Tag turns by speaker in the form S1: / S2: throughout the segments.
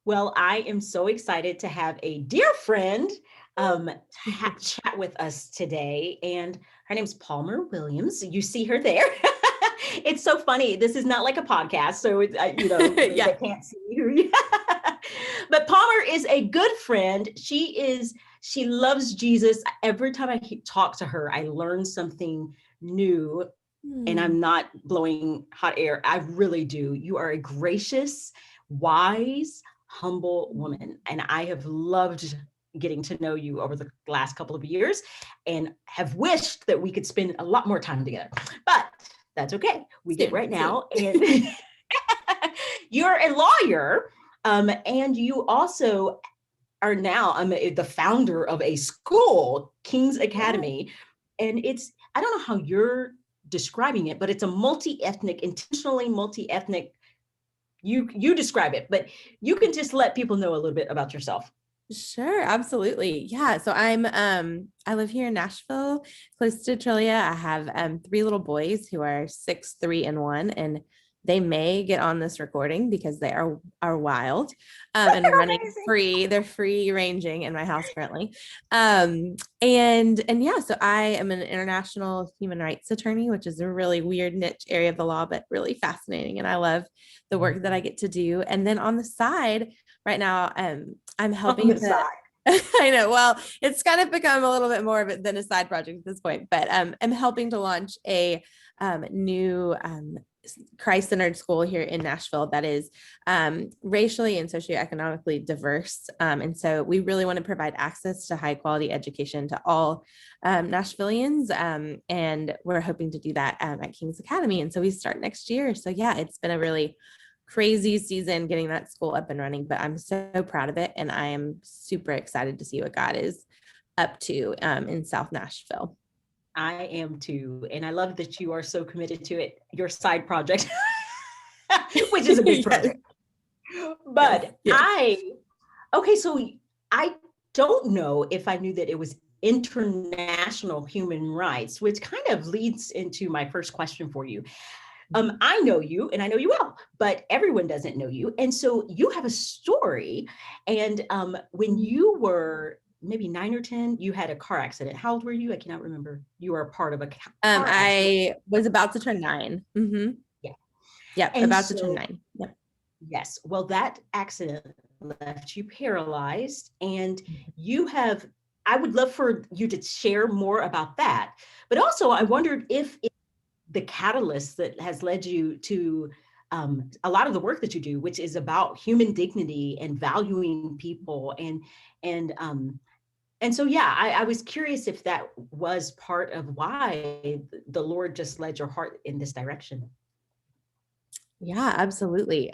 S1: Well, I am so excited to have a dear friend chat with us today. And her name's Palmer Williams. You see her there. It's so funny. This is not like a podcast. So,
S2: Yeah.
S1: they can't see you. But Palmer is a good friend. She loves Jesus. Every time I talk to her, I learn something new. And
S2: Hmm.
S1: I'm not blowing hot air. I really do. You are a gracious, wise, humble woman. And I have loved getting to know you over the last couple of years and have wished that we could spend a lot more time together. But that's okay. We get
S2: Soon,
S1: right
S2: soon.
S1: now. And you're a lawyer. And you also are now the founder of a school, King's
S2: Yeah.
S1: Academy. And I don't know how you're describing it, but it's a multi-ethnic, intentionally multi-ethnic. You describe it, but you can just let people know a little bit about yourself.
S2: Sure, absolutely. Yeah. So I live here in Nashville, close to Trillia. I have three little boys who are 6, 3, and 1, and they may get on this recording because they are wild and
S1: They're
S2: running
S1: amazing.
S2: free. They're free ranging in my house currently. And yeah, so I am an international human rights attorney, which is a really weird niche area of the law, but really fascinating. And I love the work that I get to do. And then on the side, right now, I'm
S1: On
S2: helping
S1: the
S2: to,
S1: side.
S2: I know, well, it's kind of become a little bit more of it than a side project at this point, but I'm helping to launch a new Christ-centered school here in Nashville that is racially and socioeconomically diverse. And so we really want to provide access to high quality education to all Nashvillians. And we're hoping to do that at King's Academy. And so we start next year. So yeah, it's been a really crazy season getting that school up and running, but I'm so proud of it. And I am super excited to see what God is up to in South Nashville.
S1: I am too. And I love that you are so committed to it, your side project, which is a big
S2: Yes.
S1: project.
S2: Yes.
S1: But
S2: Yes.
S1: okay, so I don't know if I knew that it was international human rights, which kind of leads into my first question for you. I know you and I know you well, but everyone doesn't know you. And so you have a story. And when you were maybe 9 or 10, you had a car accident. How old were you? I cannot remember. You were a part of a car accident.
S2: I was about to turn 9. Mm-hmm.
S1: Yeah.
S2: Yep.
S1: And
S2: About to turn
S1: so,
S2: 9. Yep.
S1: yes, well, that accident left you paralyzed. And you have, I would love for you to share more about that. But also, I wondered if the catalyst that has led you to a lot of the work that you do, which is about human dignity and valuing people, and and so yeah, I was curious if that was part of why the Lord just led your heart in this direction.
S2: Yeah, absolutely.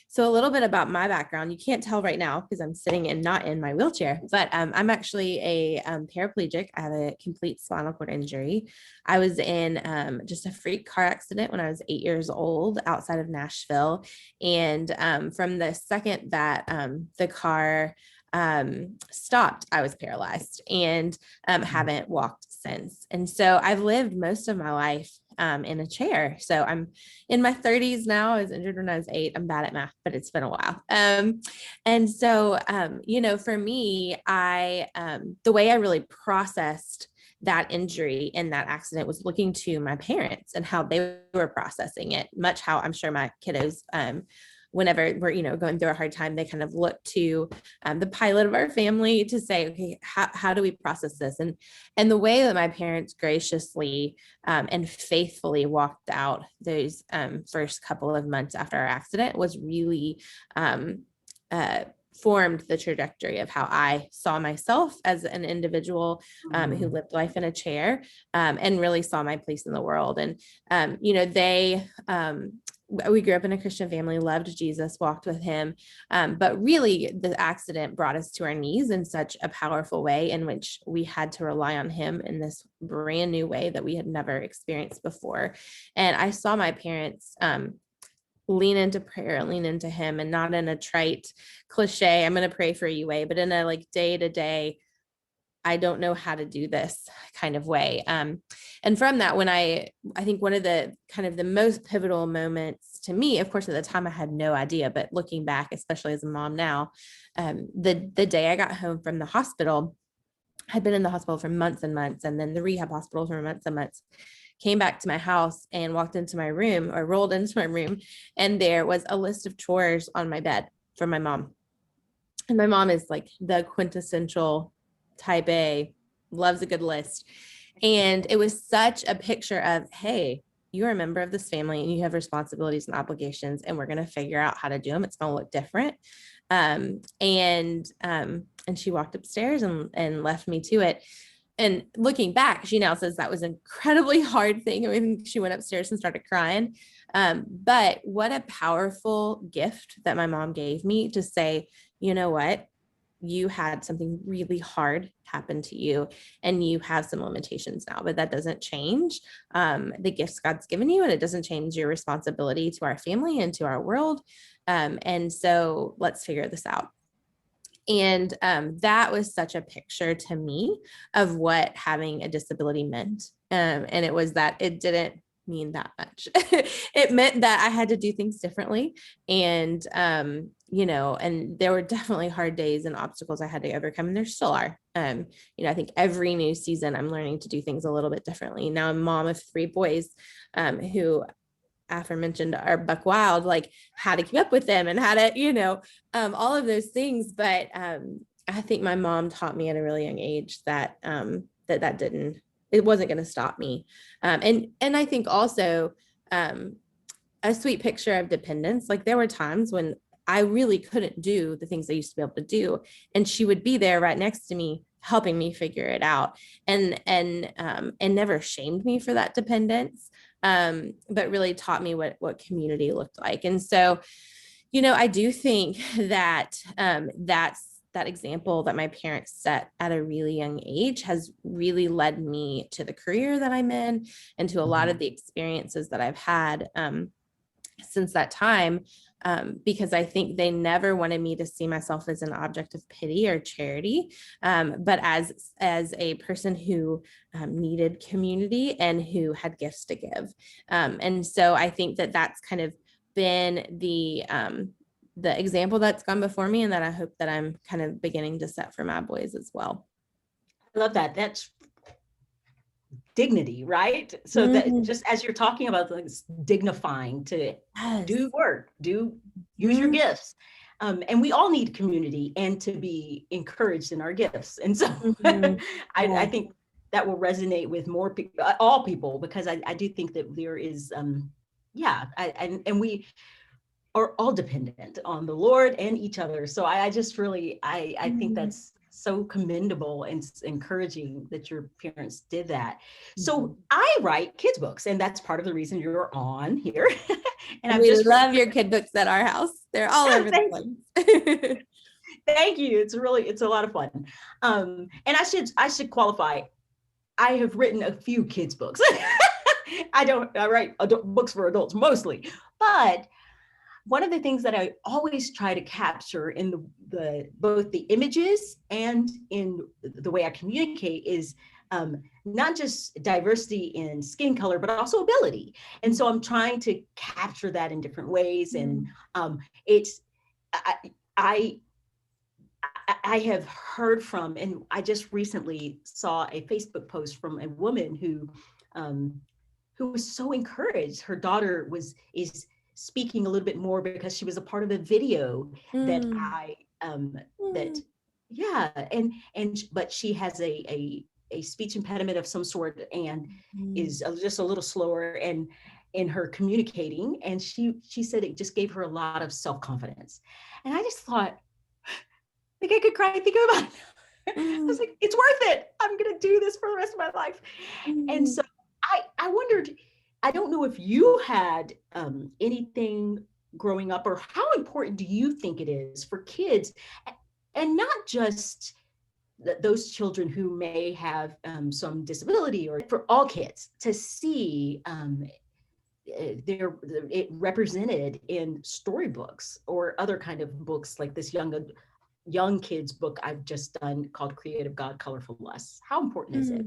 S2: So a little bit about my background. You can't tell right now because I'm sitting and not in my wheelchair, but I'm actually a paraplegic. I have a complete spinal cord injury. I was in just a freak car accident when I was 8 years old outside of Nashville. And from the second that the car stopped, I was paralyzed and haven't walked since. And so I've lived most of my life in a chair. So I'm in my 30s now. I was injured when I was 8. I'm bad at math, but it's been a while. And so, for me, the way I really processed that injury in that accident was looking to my parents and how they were processing it, much how I'm sure my kiddos, whenever we're, going through a hard time, they kind of look to the pilot of our family to say, okay, how do we process this? And the way that my parents graciously and faithfully walked out those first couple of months after our accident was really formed the trajectory of how I saw myself as an individual who lived life in a chair and really saw my place in the world. And, we grew up in a Christian family, loved Jesus, walked with him. But really, the accident brought us to our knees in such a powerful way in which we had to rely on him in this brand new way that we had never experienced before. And I saw my parents lean into prayer, lean into him, and not in a trite cliche, I'm going to pray for you way, but in a like day to day, I don't know how to do this kind of way. And from that, when I think one of the kind of the most pivotal moments to me, of course, at the time I had no idea, but looking back, especially as a mom now, the day I got home from the hospital, I'd been in the hospital for months and months, and then the rehab hospital for months and months, came back to my house and walked into my room, or rolled into my room, and there was a list of chores on my bed for my mom. And my mom is like the quintessential type A, loves a good list. And it was such a picture of, hey, you're a member of this family and you have responsibilities and obligations, and we're going to figure out how to do them. It's going to look different. And she walked upstairs and left me to it. And looking back, she now says that was an incredibly hard thing. I mean, she went upstairs and started crying. But what a powerful gift that my mom gave me to say, you know what? You had something really hard happen to you, and you have some limitations now, but that doesn't change the gifts God's given you, and it doesn't change your responsibility to our family and to our world. And so let's figure this out. And that was such a picture to me of what having a disability meant. And it was that it didn't mean that much. It meant that I had to do things differently. And, and there were definitely hard days and obstacles I had to overcome, and there still are. I think every new season I'm learning to do things a little bit differently. Now I'm a mom of 3 boys who aforementioned are buck wild, like how to keep up with them and how to, all of those things. But I think my mom taught me at a really young age that it wasn't going to stop me. And I think also a sweet picture of dependence. Like there were times when I really couldn't do the things I used to be able to do, and she would be there right next to me, helping me figure it out, and never shamed me for that dependence. But really taught me what community looked like. And so, I do think that that example that my parents set at a really young age has really led me to the career that I'm in, and to a lot of the experiences that I've had since that time, because I think they never wanted me to see myself as an object of pity or charity, but as a person who needed community and who had gifts to give. And so I think that that's kind of been the example that's gone before me, and that I hope that I'm kind of beginning to set for my boys as well.
S1: I love that. That's dignity, right? So that just as you're talking about things, dignifying to do work, use your gifts. And we all need community and to be encouraged in our gifts. And so I think that will resonate with more people, all people, because I do think that there is, and we are all dependent on the Lord and each other. So I just really, I think that's so commendable and encouraging that your parents did that. So I write kids books, and that's part of the reason you're on here.
S2: And we love your kid books at our house. They're all over the place.
S1: Thank you. It's a lot of fun. And I should qualify. I have written a few kids books. I write books for adults mostly, but one of the things that I always try to capture in both the images and in the way I communicate is not just diversity in skin color, but also ability. And so I'm trying to capture that in different ways. And I have heard from, and I just recently saw a Facebook post from a woman who was so encouraged. Her daughter is speaking a little bit more because she was a part of a video that but she has a speech impediment of some sort, and is just a little slower and in her communicating. And she said it just gave her a lot of self-confidence. And I just thought, I think I could cry thinking about it. I was like, it's worth it. I'm going to do this for the rest of my life. And so I wondered, I don't know if you had anything growing up, or how important do you think it is for kids, and not just those children who may have some disability, or for all kids to see it represented in storybooks or other kind of books like this young kids book I've just done called Creative God, Colorful Us. How important is it?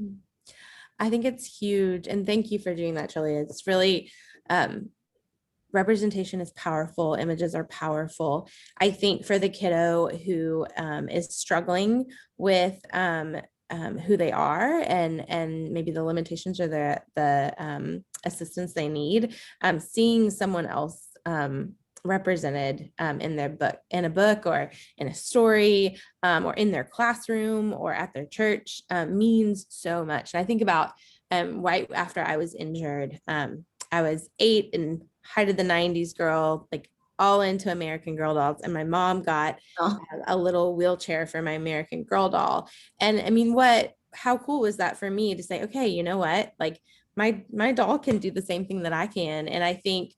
S2: I think it's huge. And thank you for doing that, Julia. It's really representation is powerful. Images are powerful. I think for the kiddo who is struggling with who they are and maybe the limitations or the assistance they need, seeing someone else represented in their book, in a book or in a story, or in their classroom or at their church, means so much. And I think about right after I was injured, I was 8 and height of the 90s girl, like all into American Girl dolls. And my mom got
S1: Oh,
S2: a little wheelchair for my American Girl doll. And I mean, how cool was that for me to say, okay, you know what? Like my doll can do the same thing that I can. And I think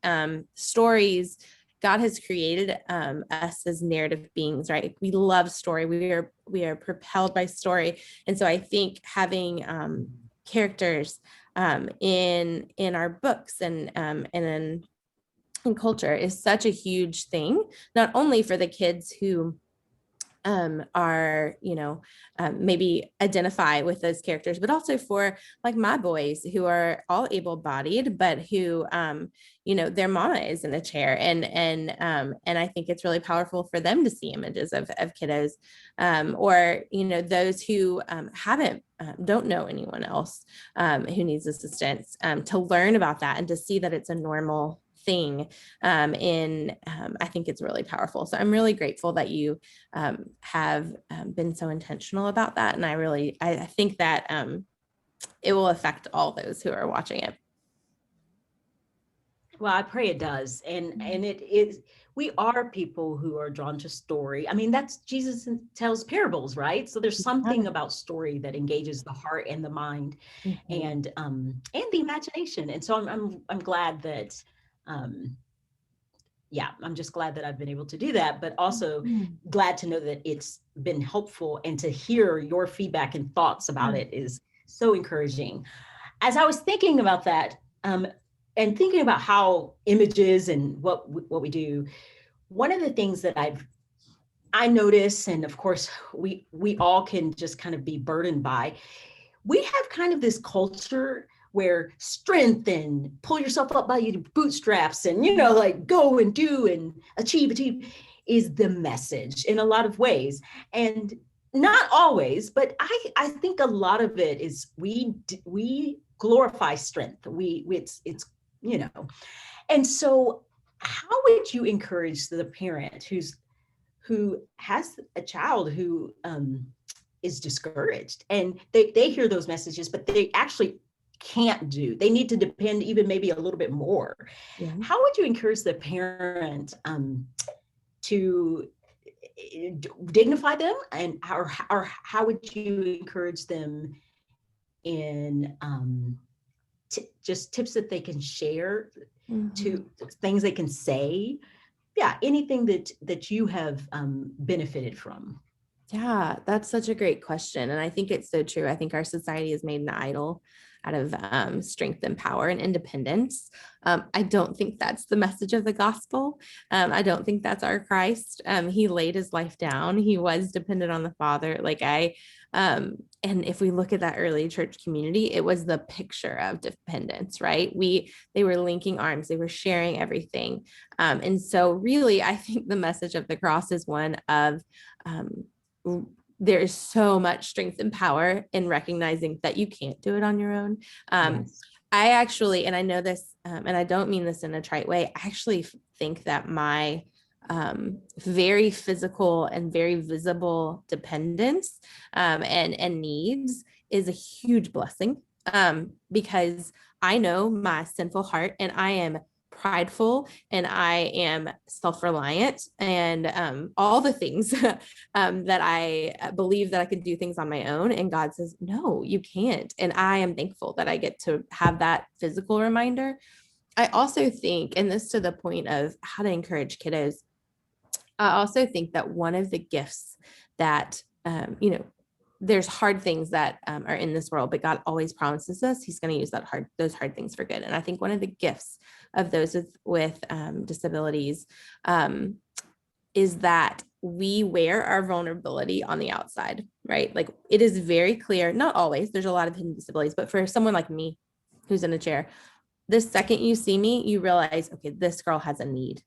S2: stories, God has created us as narrative beings, right? We love story. We are propelled by story. And so I think having characters in our books and in culture is such a huge thing, not only for the kids who are, maybe identify with those characters, but also for like my boys who are all able-bodied, but who, their mama is in a chair. And I think it's really powerful for them to see images of kiddos, or, those who don't know anyone else who needs assistance, to learn about that and to see that it's a normal thing. I think it's really powerful. So I'm really grateful that you have been so intentional about that. And I think that it will affect all those who are watching it.
S1: well, I pray it does. And it is, we are people who are drawn to story. I mean, that's Jesus tells parables, right? So there's something about story that engages the heart and the mind
S2: Mhm.
S1: and the imagination. And so I'm glad that yeah, I'm just glad that I've been able to do that, but also glad to know that it's been helpful, and to hear your feedback and thoughts about it is so encouraging. As I was thinking about that, and thinking about how images and what we do, one of the things that I notice, and of course we all can just kind of be burdened by, we have kind of this culture where strength and pull yourself up by your bootstraps and, like go and do and achieve is the message in a lot of ways. And not always, but I think a lot of it is we glorify strength. It's, and so how would you encourage the parent who has a child who is discouraged, and they hear those messages, but they actually they need to depend even maybe a little bit more.
S2: Yeah.
S1: How would you encourage the parent to dignify them, and or how would you encourage them in just tips that they can share, to things they can say, yeah, anything that you have benefited from?
S2: Yeah, that's such a great question. And I think it's so true. I think our society has made an idol out of strength and power and independence. I don't think that's the message of the gospel. I don't think that's our Christ. He laid his life down. He was dependent on the Father. And if we look at that early church community, it was the picture of dependence, right? They were linking arms, they were sharing everything. And so really, I think the message of the cross is one of, there is so much strength and power in recognizing that you can't do it on your own.
S1: Yes.
S2: I actually, and I know this, and I don't mean this in a trite way, I actually think that my very physical and very visible dependence and needs is a huge blessing, because I know my sinful heart, and I am prideful, and I am self-reliant, and all the things that I believe that I could do things on my own. And God says, no, you can't. And I am thankful that I get to have that physical reminder. I also think, and this to the point of how to encourage kiddos, I also think that one of the gifts that, there's hard things that are in this world, but God always promises us he's going to use those hard things for good. And I think one of the gifts of those with disabilities is that we wear our vulnerability on the outside, right? Like it is very clear, not always, there's a lot of hidden disabilities, but for someone like me who's in a chair, the second you see me, you realize, okay, this girl has a need.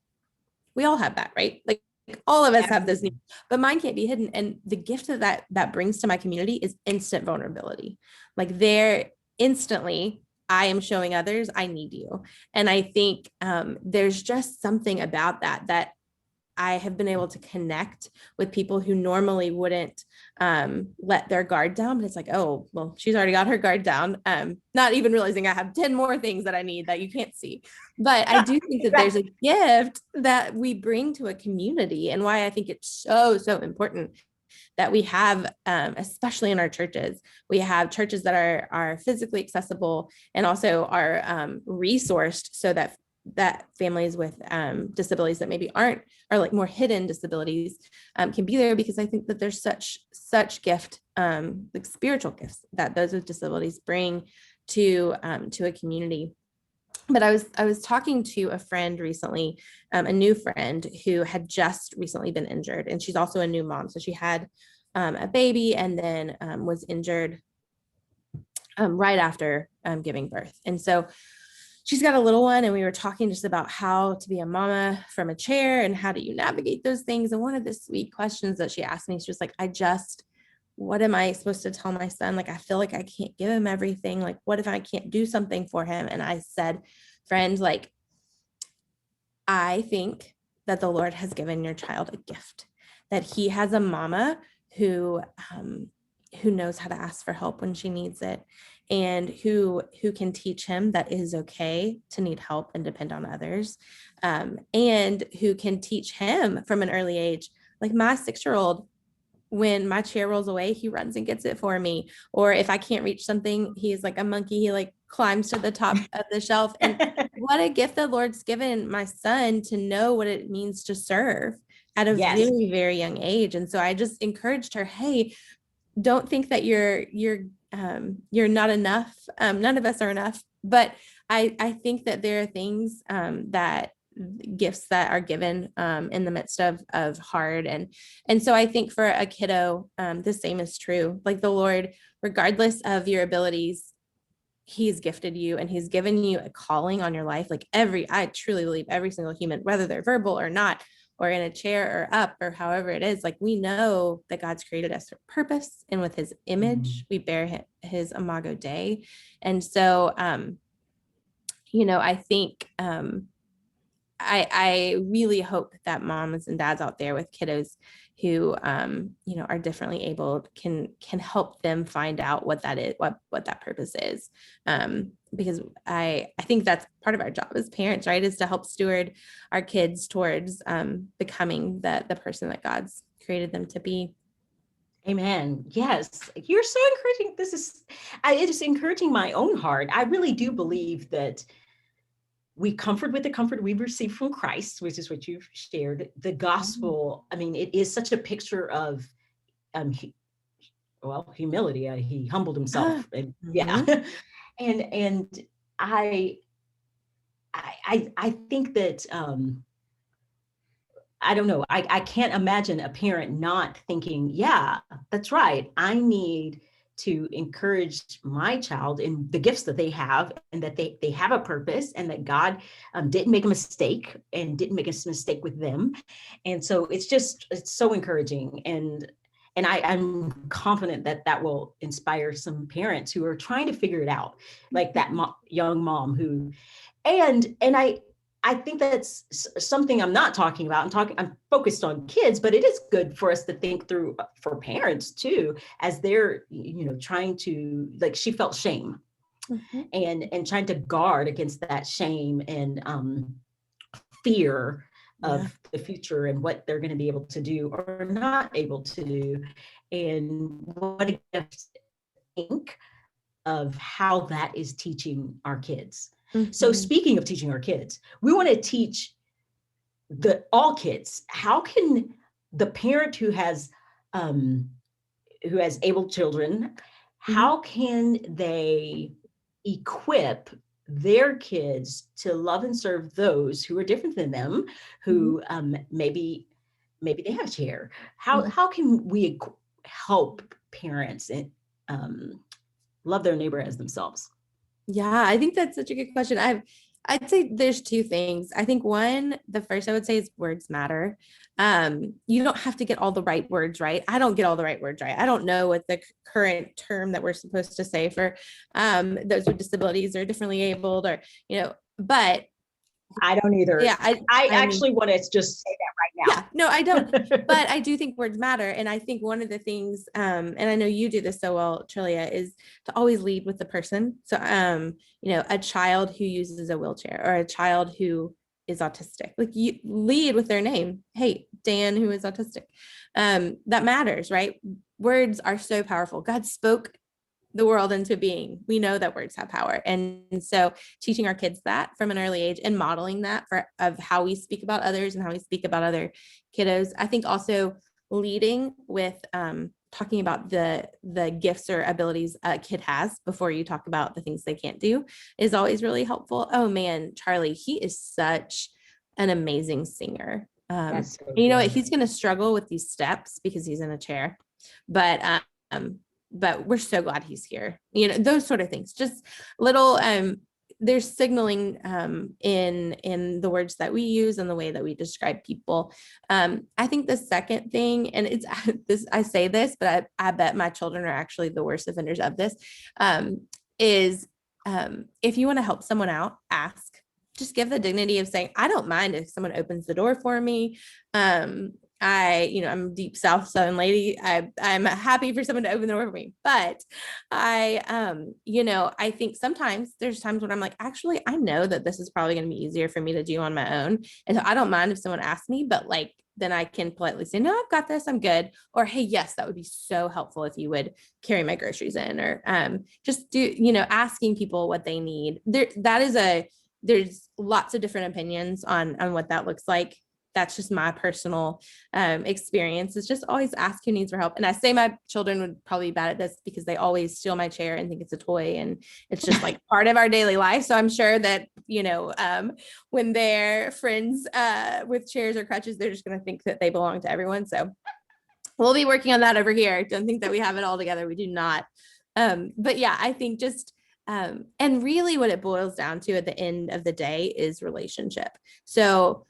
S2: We all have that, right? Like all of us have this need, but mine can't be hidden. And the gift that brings to my community is instant vulnerability. Like there instantly, I am showing others I need you. And I think there's just something about that I have been able to connect with people who normally wouldn't let their guard down. But it's like, oh, well, she's already got her guard down. Not even realizing I have 10 more things that I need that you can't see. But I do think that there's a gift that we bring to a community, and why I think it's so, so important that we have, especially in our churches, we have churches that are physically accessible and also are resourced so that families with disabilities that maybe are like more hidden disabilities can be there, because I think that there's such gift, like spiritual gifts that those with disabilities bring to a community. But I was talking to a friend recently, a new friend who had just recently been injured, and she's also a new mom. So she had a baby and then was injured right after giving birth. And so she's got a little one, and we were talking just about how to be a mama from a chair and how do you navigate those things. And one of the sweet questions that she asked me, she was like, what am I supposed to tell my son? Like, I feel like I can't give him everything. Like, what if I can't do something for him? And I said, friend, like, I think that the Lord has given your child a gift, that he has a mama who knows how to ask for help when she needs it, and who can teach him that it is okay to need help and depend on others, and who can teach him from an early age. Like my 6-year-old, when my chair rolls away, he runs and gets it for me. Or if I can't reach something, he's like a monkey. He like climbs to the top of the shelf. And what a gift the Lord's given my son to know what it means to serve at a very, very young age. And so I just encouraged her, hey, don't think that you're not enough. None of us are enough. But I think that there are things that gifts that are given in the midst of hard. And so I think for a kiddo, the same is true. Like the Lord, regardless of your abilities, he's gifted you and he's given you a calling on your life. Like I truly believe every single human, whether they're verbal or not, or in a chair or up or however it is, like we know that God's created us for purpose, and with his image, we bear his imago Dei. And so, I think, I really hope that moms and dads out there with kiddos who, are differently abled can help them find out what that is, what that purpose is. Because I think that's part of our job as parents, right? Is to help steward our kids towards becoming the person that God's created them to be.
S1: Amen. Yes. You're so encouraging. It is encouraging my own heart. I really do believe that we comfort with the comfort we've received from Christ, which is what you've shared. The gospel, I mean, it is such a picture of, humility. He humbled himself. And, and I think that, I don't know. I can't imagine a parent not thinking, yeah, that's right. I need to encourage my child in the gifts that they have, and that they have a purpose, and that God didn't make a mistake and didn't make a mistake with them. And so it's so encouraging. And I'm confident that will inspire some parents who are trying to figure it out, like that young mom who, and I think that's something I'm not talking about. I'm focused on kids, but it is good for us to think through for parents too, as they're, trying to, like, she felt shame and trying to guard against that shame and fear of the future and what they're going to be able to do or not able to do. And what a gift to think of how that is teaching our kids. So speaking of teaching our kids, we want to teach all kids. How can the parent who has able children, how can they equip their kids to love and serve those who are different than them, who maybe they have chair? How can we help parents love their neighbor as themselves?
S2: Yeah, I think that's such a good question. I'd say there's two things. I think one, the first I would say is words matter. You don't have to get all the right words right. I don't get all the right words right. I don't know what the current term that we're supposed to say for those with disabilities or differently abled or, but
S1: I don't either.
S2: yeah,
S1: I
S2: I mean,
S1: actually want to just say
S2: yeah, no, I don't.
S1: that right now.
S2: But I do think words matter. And I think one of the things, and I know you do this so well, Trillia, is to always lead with the person. So, a child who uses a wheelchair or a child who is autistic, like you lead with their name. Hey, Dan, who is autistic. That matters, right? Words are so powerful. God spoke the world into being. We know that words have power. And so teaching our kids that from an early age and modeling that for of how we speak about others and how we speak about other kiddos. I think also leading with talking about the gifts or abilities a kid has before you talk about the things they can't do is always really helpful. Oh man, Charlie, he is such an amazing singer.
S1: That's so
S2: You know what?
S1: good.
S2: He's going to struggle with these steps because he's in a chair, but but we're so glad he's here. Those sort of things, just little there's signaling in the words that we use and the way that we describe people. I think the second thing, and it's this, I say this, but I bet my children are actually the worst offenders of this, is if you want to help someone out, ask. Just give the dignity of saying, I don't mind if someone opens the door for me. I'm a deep South Southern lady. I'm happy for someone to open the door for me. But I think sometimes there's times when I'm like, actually, I know that this is probably going to be easier for me to do on my own. And so I don't mind if someone asks me, but like, then I can politely say, no, I've got this. I'm good. Or, hey, yes, that would be so helpful if you would carry my groceries in, or just asking people what they need. There's lots of different opinions on what that looks like. That's just my personal experience. Is just always ask who needs for help. And I say my children would probably be bad at this because they always steal my chair and think it's a toy, and it's just like part of our daily life. So I'm sure that when they're friends with chairs or crutches, they're just going to think that they belong to everyone. So we'll be working on that over here. Don't think that we have it all together. We do not. But yeah, I think just and really what it boils down to at the end of the day is relationship. So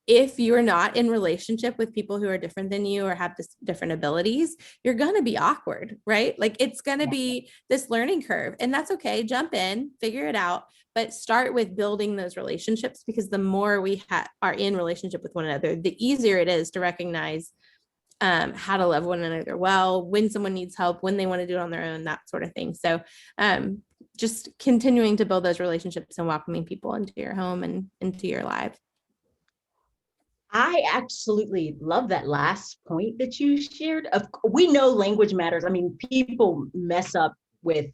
S2: if you're not in relationship with people who are different than you or have different abilities, you're going to be awkward, right? Like it's going to be this learning curve, and that's okay. Jump in, figure it out, but start with building those relationships, because the more we are in relationship with one another, the easier it is to recognize how to love one another well, when someone needs help, when they want to do it on their own, that sort of thing. So just continuing to build those relationships and welcoming people into your home and into your life.
S1: I absolutely love that last point that you shared. We know language matters. I mean, people mess up with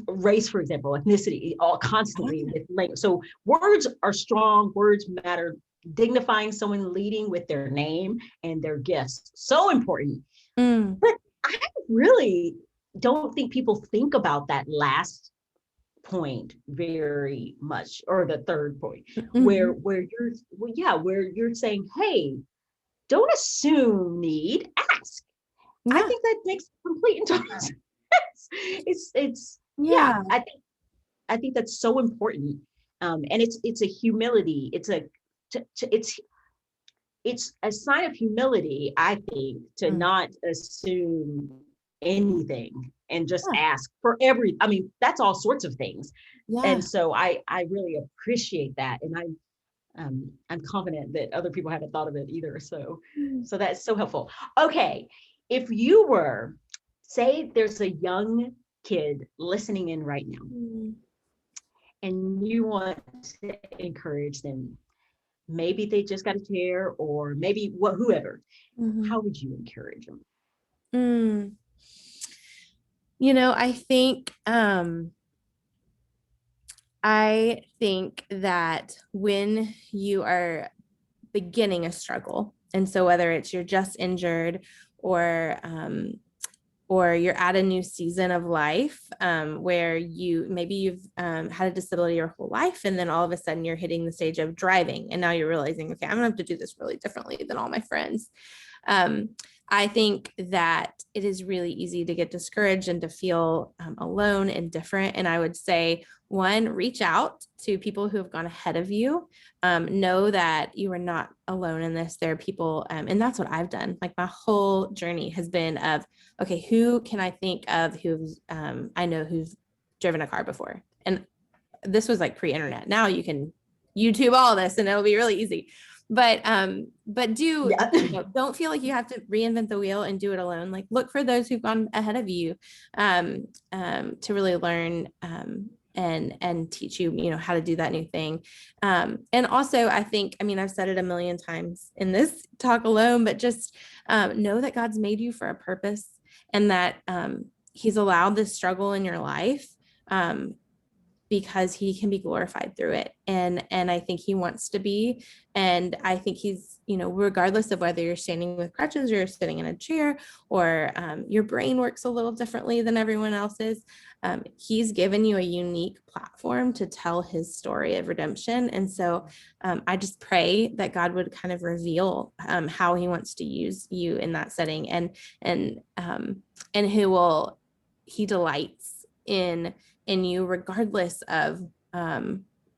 S1: race, for example, ethnicity, all constantly with language. So words are strong, words matter. Dignifying someone, leading with their name and their gifts, so important. But I really don't think people think about that last point very much, or the third point, where
S2: Mm-hmm.
S1: where you're saying, hey, don't assume need, ask. I
S2: Yeah.
S1: think that makes complete and total sense. It's yeah,
S2: Yeah.
S1: I think that's so important. And it's a humility. It's a sign of humility, I think, to
S2: Mm.
S1: not assume anything and just
S2: Yeah.
S1: ask for I mean, that's all sorts of things. And
S2: Yeah.
S1: so I really appreciate that. And I'm confident that other people haven't thought of it either.
S2: Mm.
S1: So that's so helpful. Okay. If you were, say there's a young kid listening in right now
S2: Mm.
S1: and you want to encourage them, maybe they just got a chair, or maybe whoever,
S2: Mhm.
S1: how would you encourage them?
S2: Mm. I think that when you are beginning a struggle, and so whether it's you're just injured or or you're at a new season of life, where you've had a disability your whole life, and then all of a sudden you're hitting the stage of driving, and now you're realizing, okay, I'm gonna have to do this really differently than all my friends. Um, I think that it is really easy to get discouraged and to feel alone and different. And I would say, one, reach out to people who have gone ahead of you. Know that you are not alone in this. There are people, and that's what I've done. Like, my whole journey has been of, okay, who can I think of who's I know who's driven a car before? And this was like pre-internet. Now you can YouTube all this and it'll be really easy. But
S1: Yeah.
S2: don't feel like you have to reinvent the wheel and do it alone. Like, look for those who've gone ahead of you, to really learn, and teach you, how to do that new thing. And also, I think, I've said it a million times in this talk alone, but just know that God's made you for a purpose, and that he's allowed this struggle in your life, because he can be glorified through it. And I think he wants to be. And I think he's, regardless of whether you're standing with crutches or you're sitting in a chair, or your brain works a little differently than everyone else's, he's given you a unique platform to tell his story of redemption. And so I just pray that God would kind of reveal how he wants to use you in that setting, and he delights in you, regardless of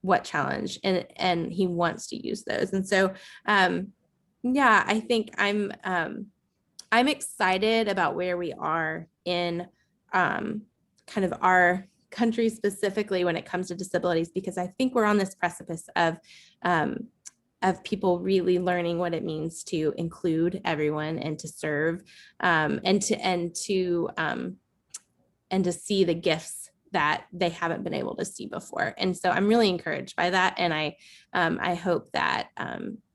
S2: what challenge, and he wants to use those. And so yeah, I think I'm excited about where we are in kind of our country, specifically when it comes to disabilities, because I think we're on this precipice of people really learning what it means to include everyone, and to serve, and to see the gifts that they haven't been able to see before. And so I'm really encouraged by that. And I hope that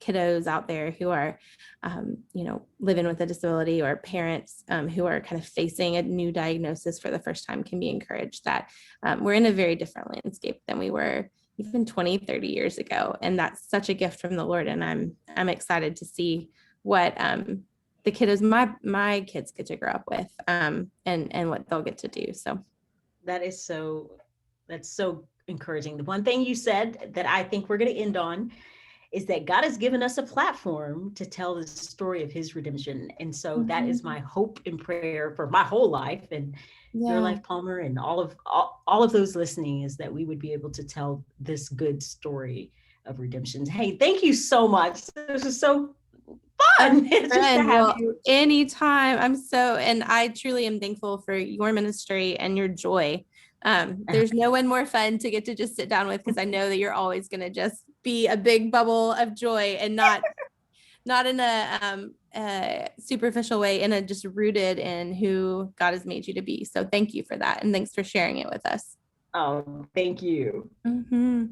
S2: kiddos out there who are, living with a disability, or parents who are kind of facing a new diagnosis for the first time, can be encouraged that we're in a very different landscape than we were even 20, 30 years ago. And that's such a gift from the Lord. And I'm excited to see what the kiddos my kids get to grow up with, and what they'll get to do. So
S1: That's so encouraging. The one thing you said that I think we're going to end on is that God has given us a platform to tell the story of his redemption. And so that is my hope and prayer for my whole life, and your life, Palmer, and all of those listening, is that we would be able to tell this good story of redemption. Hey, thank you so much. This is so fun just to have you.
S2: Anytime. And I truly am thankful for your ministry and your joy. There's no one more fun to get to just sit down with, because I know that you're always going to just be a big bubble of joy, and not in a superficial way, in a just rooted in who God has made you to be. So thank you for that. And thanks for sharing it with us.
S1: Oh, thank you.
S2: Mm-hmm.